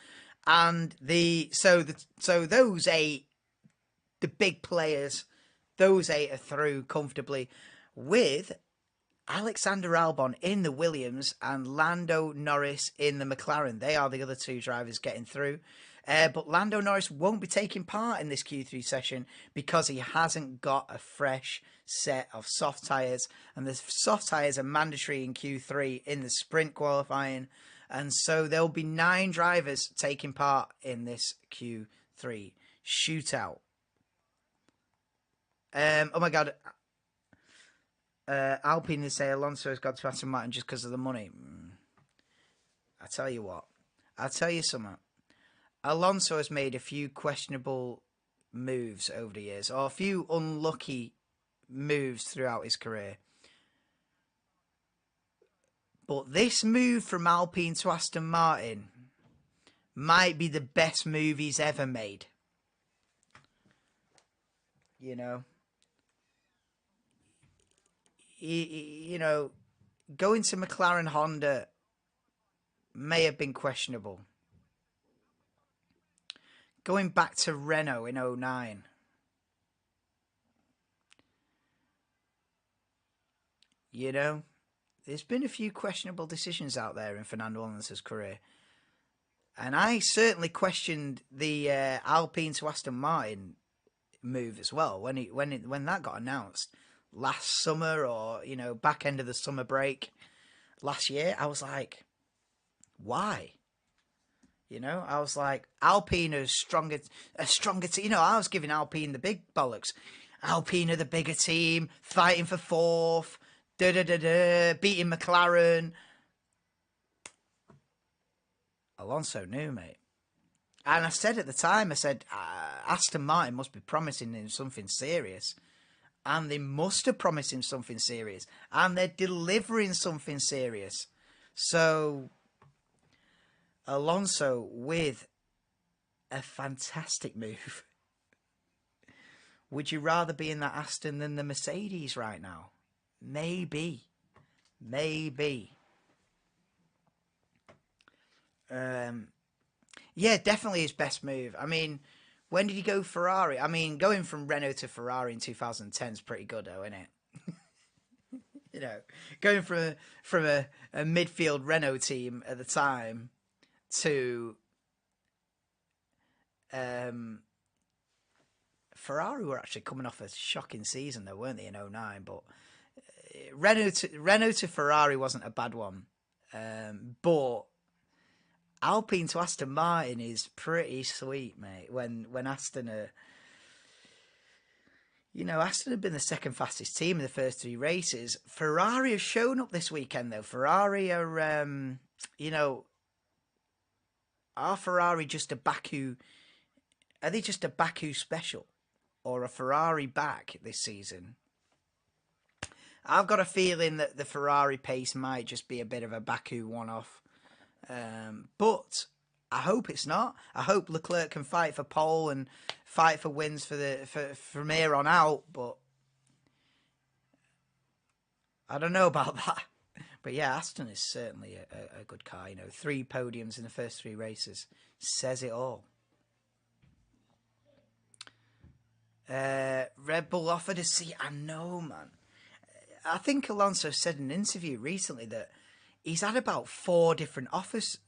And those 8, the big players, those 8 are through comfortably with Alexander Albon in the Williams and Lando Norris in the McLaren. They are the other 2 drivers getting through. But Lando Norris won't be taking part in this Q3 session because he hasn't got a fresh set of soft tyres. And the soft tyres are mandatory in Q3 in the sprint qualifying. And so there'll be 9 drivers taking part in this Q3 shootout. Oh my God. Alpine say Alonso has got to Aston Martin just because of the money. I tell you what. I'll tell you something. Alonso has made a few questionable moves over the years, or a few unlucky moves throughout his career. But this move from Alpine to Aston Martin might be the best move he's ever made. You know? Going to McLaren Honda may have been questionable. Going back to Renault in 2009. There's been a few questionable decisions out there in Fernando Alonso's career. And I certainly questioned the Alpine to Aston Martin move as well when that got announced last summer, or back end of the summer break last year. I was like, why? I was like, Alpine is a stronger team. I was giving Alpine the big bollocks. Alpine are the bigger team, fighting for 4th, beating McLaren. Alonso knew, mate. And I said at the time, Aston Martin must be promising him something serious. And they must have promised him something serious. And they're delivering something serious. So Alonso with a fantastic move. Would you rather be in that Aston than the Mercedes right now? Maybe. Yeah, definitely his best move. I mean, when did he go Ferrari? I mean, going from Renault to Ferrari in 2010 is pretty good, though, isn't it? You know, going from a midfield Renault team at the time to Ferrari were actually coming off a shocking season, though, weren't they, in 09? But Renault to Ferrari wasn't a bad one. But Alpine to Aston Martin is pretty sweet, mate. When Aston are... You know, Aston have been the second fastest team in the first 3 races. Ferrari have shown up this weekend, though. Ferrari are, you know... Are Ferrari just a Baku... Are they just a Baku special? Or a Ferrari back this season? I've got a feeling that the Ferrari pace might just be a bit of a Baku one-off. But I hope it's not. I hope Leclerc can fight for pole and fight for wins from here on out. But I don't know about that. But yeah, Aston is certainly a good car. You know, 3 podiums in the first 3 races says it all. Red Bull offered a seat. I know, man. I think Alonso said in an interview recently that he's had about 4 different offers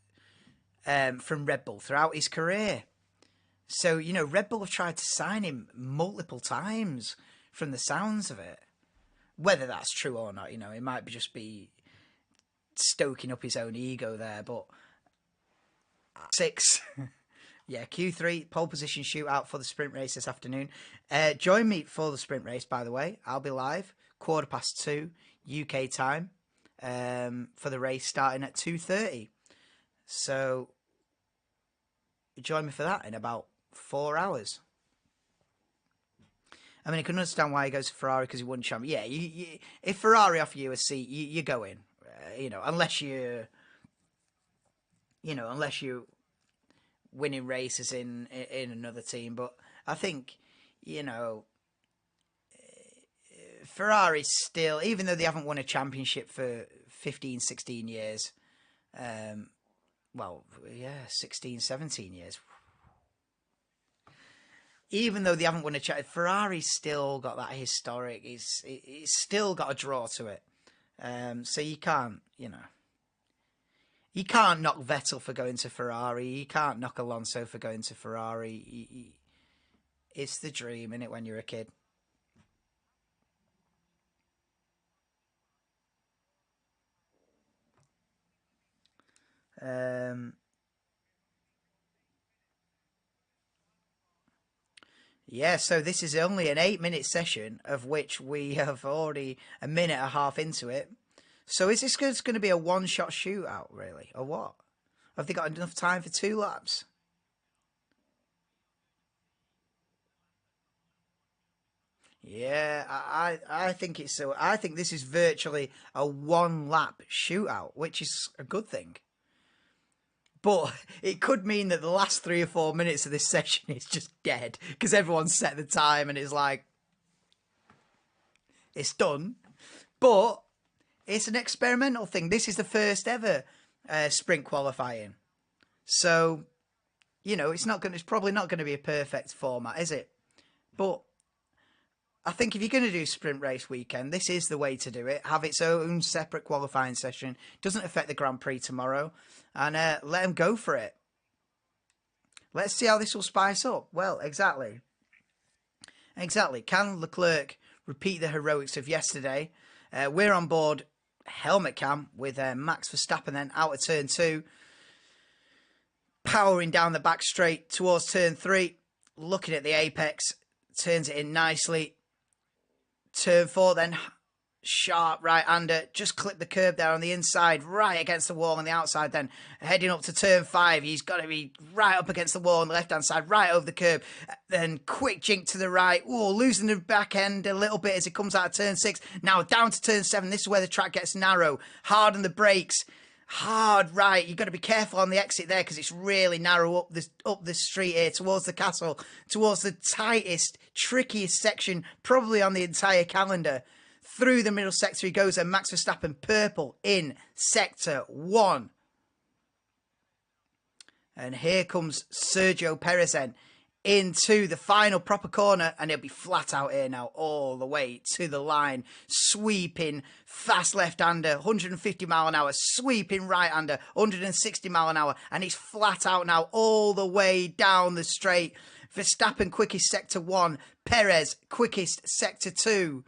from Red Bull throughout his career. So, you know, Red Bull have tried to sign him multiple times from the sounds of it. Whether that's true or not, you know, it might just be stoking up his own ego there. But 6... Yeah, Q3, pole position shootout for the sprint race this afternoon. Join me for the sprint race, by the way. I'll be live, 2:15 UK time, for the race starting at 2:30. So, join me for that in about 4 hours. I mean, I can understand why he goes to Ferrari because he won champion. Yeah, if Ferrari offer you a seat, you go in. You know, unless you winning races in another team. But I think, you know, Ferrari's still, even though they haven't won a championship for 15, 16 years, 16, 17 years. Even though they haven't won a championship, Ferrari's still got that historic, it's still got a draw to it. So you can't, you know, you can't knock Vettel for going to Ferrari. You can't knock Alonso for going to Ferrari. It's the dream, innit, when you're a kid. Yeah, so this is only an 8-minute session, of which we have already a minute and a half into it. So is this going to be a one-shot shootout, really, or what? Have they got enough time for 2 laps? Yeah, I think it's so. I think this is virtually a 1-lap shootout, which is a good thing. But it could mean that the last 3 or 4 minutes of this session is just dead because everyone's set the time and it's like, it's done. But it's an experimental thing. This is the first ever sprint qualifying. So, you know, it's probably not going to be a perfect format, is it? But I think if you're going to do sprint race weekend, this is the way to do it. Have its own separate qualifying session. Doesn't affect the Grand Prix tomorrow. And let them go for it. Let's see how this will spice up. Well, exactly. Exactly. Can Leclerc repeat the heroics of yesterday? We're on board helmet cam with Max Verstappen then out of turn 2. Powering down the back straight towards turn 3. Looking at the apex. Turns it in nicely. Turn 4 then. Sharp right-hander, just clip the curb there on the inside, right against the wall on the outside then. Heading up to turn 5, he's got to be right up against the wall on the left-hand side, right over the curb. Then quick jink to the right. Oh, losing the back end a little bit as he comes out of turn 6. Now down to turn 7. This is where the track gets narrow. Hard on the brakes. Hard right. You've got to be careful on the exit there because it's really narrow up the street here towards the castle, towards the tightest, trickiest section probably on the entire calendar. Through the middle sector he goes, and Max Verstappen purple in sector 1. And here comes Sergio Perez then into the final proper corner, and he'll be flat out here now, all the way to the line, sweeping fast left-hander, 150 mile an hour, sweeping right-hander, 160 mile an hour, and he's flat out now, all the way down the straight. Verstappen quickest sector 1, Perez quickest sector 2,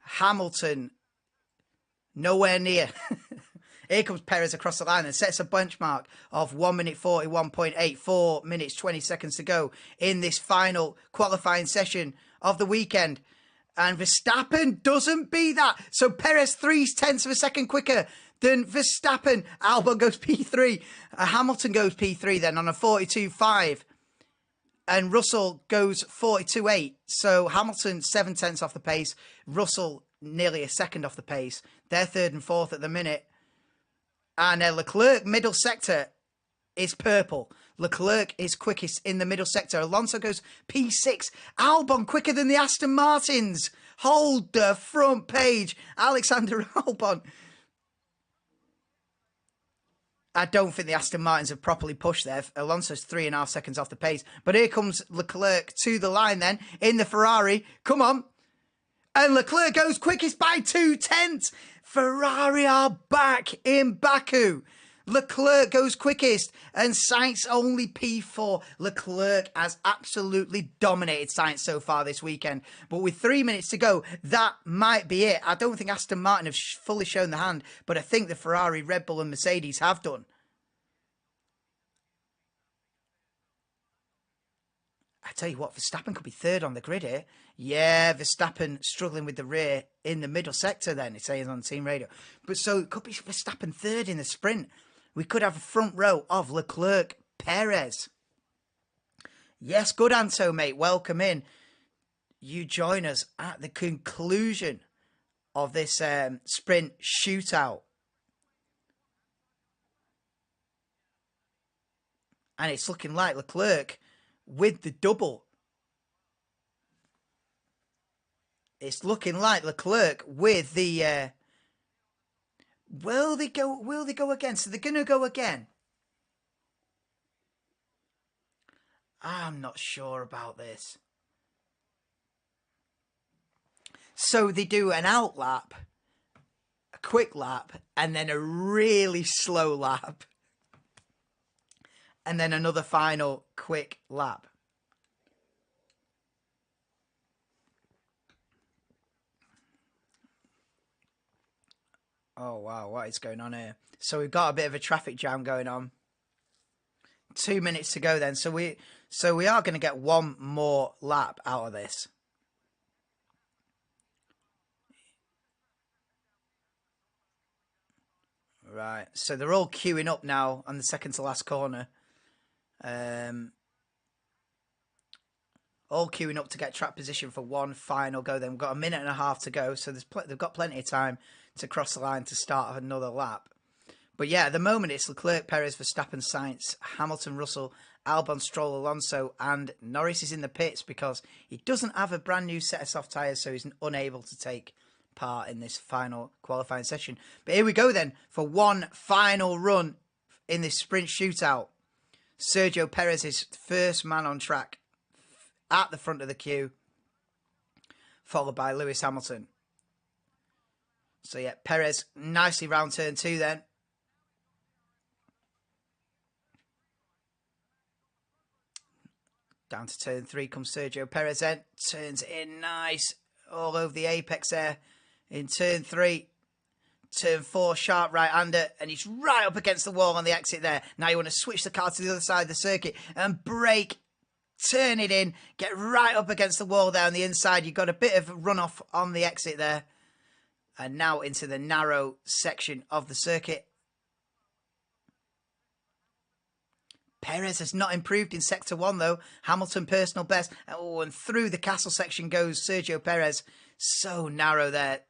Hamilton nowhere near. Here comes Perez across the line and sets a benchmark of 1 minute 41.8, 4 minutes 20 seconds to go in this final qualifying session of the weekend. And Verstappen doesn't beat that. So Perez 3/10 of a second quicker than Verstappen. Albon goes P3. Hamilton goes P3 then on a 42.5. And Russell goes 42.8. So Hamilton 7/10 off the pace. Russell nearly a second off the pace. They're third and fourth at the minute. And Leclerc, middle sector, is purple. Leclerc is quickest in the middle sector. Alonso goes P6. Albon quicker than the Aston Martins. Hold the front page. Alexander Albon. I don't think the Aston Martins have properly pushed there. Alonso's 3.5 seconds off the pace. But here comes Leclerc to the line then in the Ferrari. Come on. And Leclerc goes quickest by 2/10. Ferrari are back in Baku. Leclerc goes quickest and Sainz only P4. Leclerc has absolutely dominated Sainz so far this weekend. But with 3 minutes to go, that might be it. I don't think Aston Martin have fully shown the hand, but I think the Ferrari, Red Bull and Mercedes have done. I tell you what, Verstappen could be third on the grid here. Yeah, Verstappen struggling with the rear in the middle sector then, it says on team radio. But so it could be Verstappen third in the sprint. We could have a front row of Leclerc, Perez. Yes, good Anto, mate. Welcome in. You join us at the conclusion of this sprint shootout. And it's looking like Leclerc with the double. It's looking like Leclerc with the... Will they go again? So they're going to go again. I'm not sure about this. So they do an out lap, a quick lap, and then a really slow lap. And then another final quick lap. Oh, wow, what is going on here? So we've got a bit of a traffic jam going on. 2 minutes to go then. So we are going to get one more lap out of this. Right, so they're all queuing up now on the second to last corner. All queuing up to get track position for one final go. Then we've got a minute and a half to go, so they've got plenty of time to cross the line to start another lap. But yeah, at the moment it's Leclerc, Perez, Verstappen, Sainz, Hamilton, Russell, Albon, Stroll, Alonso, and Norris is in the pits because he doesn't have a brand new set of soft tyres, so he's unable to take part in this final qualifying session. But here we go then for one final run in this sprint shootout. Sergio Perez is first man on track at the front of the queue, followed by Lewis Hamilton. So yeah, Perez nicely round turn 2 then. Down to turn 3 comes Sergio Perez then. Turns in nice all over the apex there in turn 3. Turn 4, sharp right-hander, and he's right up against the wall on the exit there. Now you want to switch the car to the other side of the circuit and brake, turn it in, get right up against the wall there on the inside. You've got a bit of a runoff on the exit there. And now into the narrow section of the circuit. Perez has not improved in sector 1 though. Hamilton personal best. Oh, and through the castle section goes Sergio Perez. So narrow there.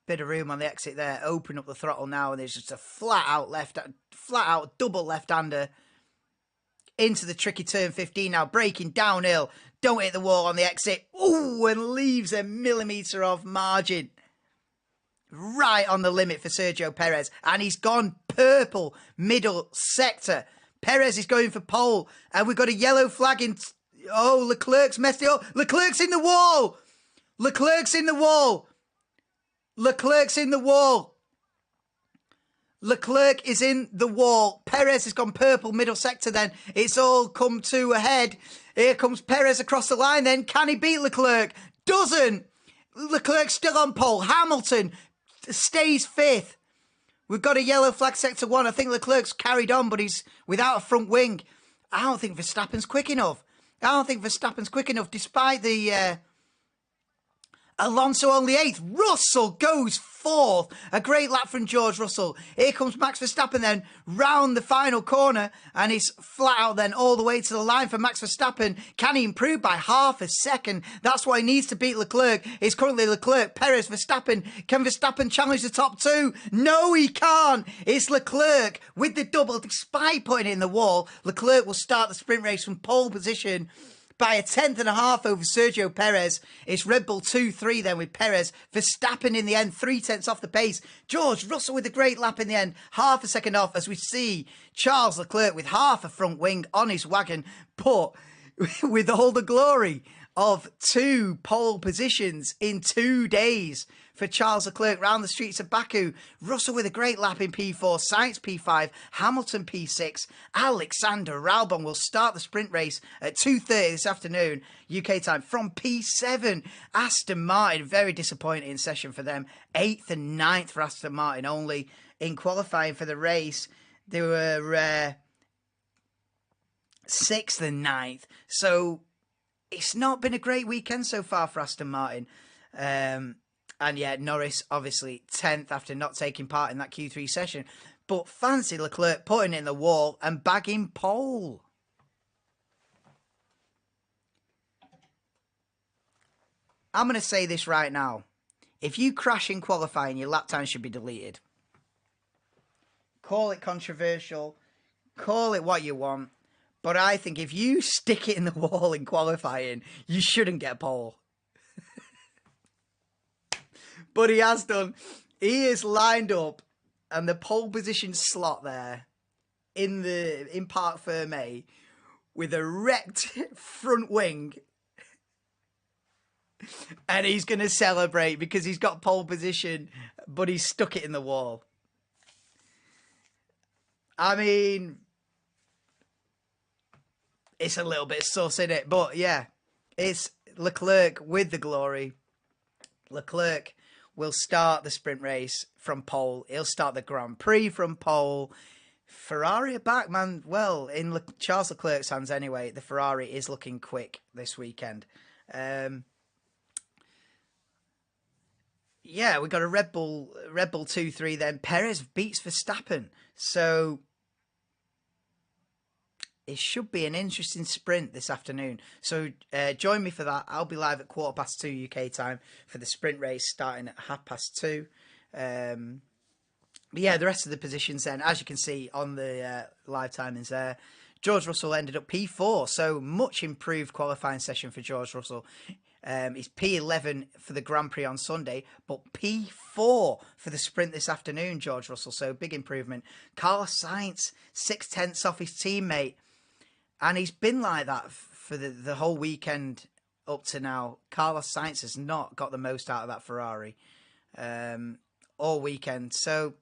Bit of room on the exit there. Open up the throttle now, and there's just a flat out double left-hander into the tricky turn 15 now, braking downhill. Don't hit the wall on the exit. Ooh, and leaves a millimetre of margin. Right on the limit for Sergio Perez. And he's gone purple middle sector. Perez is going for pole. And we've got a yellow flag in... Oh, Leclerc's messed it up. Leclerc's in the wall. Leclerc's in the wall. Leclerc's in the wall. Leclerc is in the wall. Perez has gone purple middle sector then. It's all come to a head. Here comes Perez across the line then. Can he beat Leclerc? Doesn't. Leclerc's still on pole. Hamilton stays 5th. We've got a yellow flag sector 1. I think Leclerc's carried on, but he's without a front wing. I don't think Verstappen's quick enough. Despite the... Alonso only 8th. Russell goes 4th. A great lap from George Russell. Here comes Max Verstappen then round the final corner, and he's flat out then all the way to the line for Max Verstappen. Can he improve by half a second? That's why he needs to beat Leclerc. It's currently Leclerc, Perez, Verstappen. Can Verstappen challenge the top 2? No, he can't. It's Leclerc with the double. Despite putting it in the wall, Leclerc will start the sprint race from pole position by a 1/10.5 over Sergio Perez. It's Red Bull 2-3 then with Perez. Verstappen in the end, 3/10 off the pace. George Russell with a great lap in the end, half a second off as we see Charles Leclerc with half a front wing on his wagon, but with all the glory of 2 pole positions in 2 days for Charles Leclerc round the streets of Baku. Russell with a great lap in P4, Sainz P5, Hamilton P6. Alexander Albon will start the sprint race at 2:30 this afternoon, UK time, from P7. Aston Martin, very disappointing session for them. 8th and 9th for Aston Martin only in qualifying for the race. They were 6th and 9th. So it's not been a great weekend so far for Aston Martin. And yeah, Norris, obviously, 10th after not taking part in that Q3 session. But fancy Leclerc putting it in the wall and bagging pole. I'm going to say this right now. If you crash in qualifying, your lap time should be deleted. Call it controversial. Call it what you want. But I think if you stick it in the wall in qualifying, you shouldn't get pole. But he has done. He is lined up, and the pole position slot there in Parc Fermé with a wrecked front wing, and he's going to celebrate because he's got pole position, but he's stuck it in the wall. I mean, it's a little bit sus, isn't it? But yeah, it's Leclerc with the glory. Leclerc will start the sprint race from pole. He'll start the Grand Prix from pole. Ferrari are back, man. Well, in Charles Leclerc's hands anyway, the Ferrari is looking quick this weekend. Yeah, we got a Red Bull 2-3 then. Perez beats Verstappen. So it should be an interesting sprint this afternoon. So join me for that. I'll be live at 2:15 UK time for the sprint race starting at 2:30. But yeah, the rest of the positions then, as you can see on the live timings there, George Russell ended up P4. So much improved qualifying session for George Russell. He's P11 for the Grand Prix on Sunday, but P4 for the sprint this afternoon, George Russell. So big improvement. Carlos Sainz, 6/10 off his teammate. And he's been like that for the whole weekend up to now. Carlos Sainz has not got the most out of that Ferrari all weekend. So,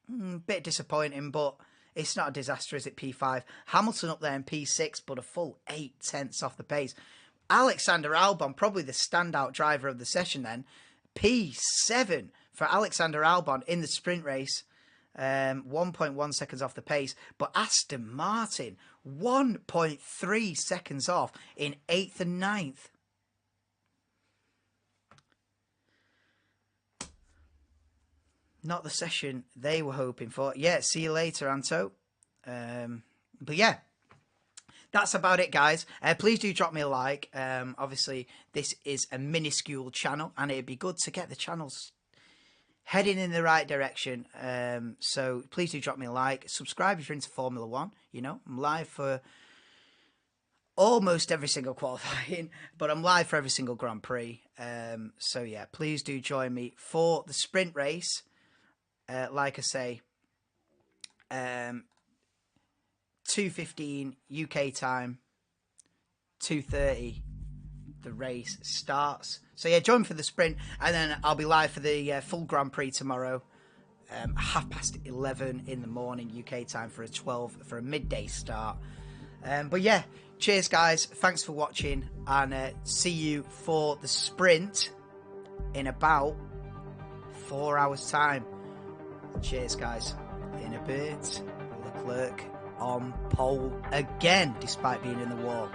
bit disappointing, but it's not a disaster, is it, P5? Hamilton up there in P6, but a full 8/10 off the pace. Alexander Albon, probably the standout driver of the session then. P7 for Alexander Albon in the sprint race. 1.1 seconds off the pace, but Aston Martin 1.3 seconds off in 8th and 9th. Not the session they were hoping for. Yeah, see you later, Anto. But yeah, that's about it, guys. Please do drop me a like. Obviously, this is a minuscule channel, and it'd be good to get the channels heading in the right direction. So please do drop me a like. Subscribe if you're into Formula One. You know, I'm live for almost every single qualifying, but I'm live for every single Grand Prix. So yeah, please do join me for the sprint race. Like I say, 2:15 UK time, 2:30 the race starts. So yeah, join for the sprint, and then I'll be live for the full Grand Prix tomorrow, 11:30 in the morning UK time for a midday start. But yeah, cheers guys, thanks for watching, and see you for the sprint in about 4 hours time. Cheers guys. In a bit, Leclerc on pole again despite being in the wall.